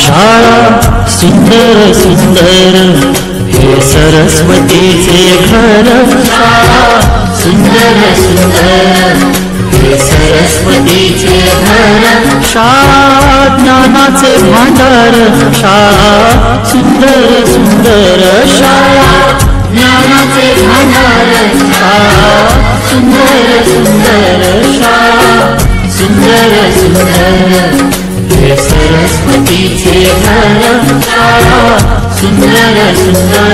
शाळा सुंदर सुंदर हे सरस्वतीचे घर। शाळा सुंदर सुंदर हे सरस्वतीचे घर। शाळा ज्ञानाचे भांडार। शाळा सुंदर सुंदर शाळा ज्ञानाचे भांडार। शाळा सुंदर सुंदर शाळा सुंदर सुंदर हे सरस्वतीचे घर। शाळा सुंदर सुंदर।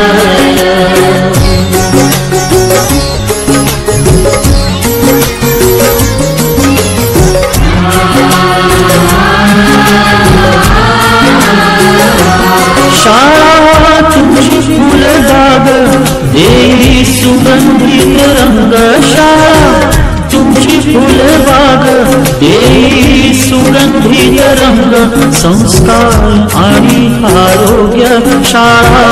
शाळा तुमची फुलबाग देई सुगंधित रंग। शाळा तुमची फुलबाग देई सुगंधित रंग। संस्कार आणि आरोग्य शाळा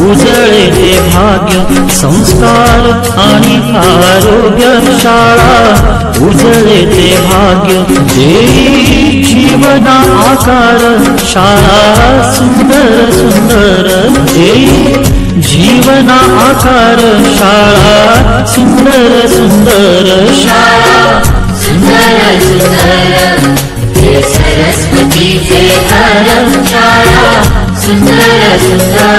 उजळे ते भाग्य। संस्कार आणि आरोग्य शाळा उजळे ते भाग्य। देई जीवना आकार शाळा सुंदर सुंदर देई जीवना आकार। शाळा सुंदर सुंदर शाळा सुंदर सुंदर हे सरस्वतीचे घर। शाळा सुंदर सुंदर।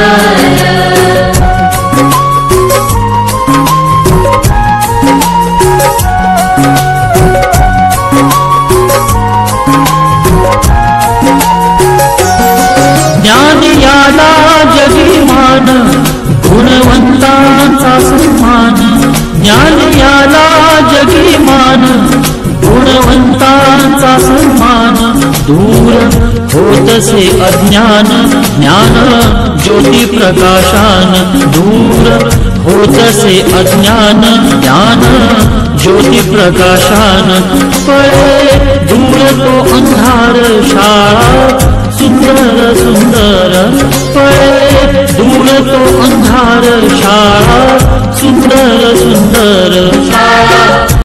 ज्ञान याला जगीमान गुणवंतांचा सन्मान। ज्ञान याला जगीमान गुणवंतांचा सन्मान। दूर होतसे अज्ञान ज्ञान ज्योती प्रकाशान। दूर होतसे अज्ञान ज्ञान ज्योती प्रकाशान। पळे दूर तो अंधार शाळा सुंदर सुंदर। पळे दूर तो अंधार शाळा सुंदर सुंदर शाळा।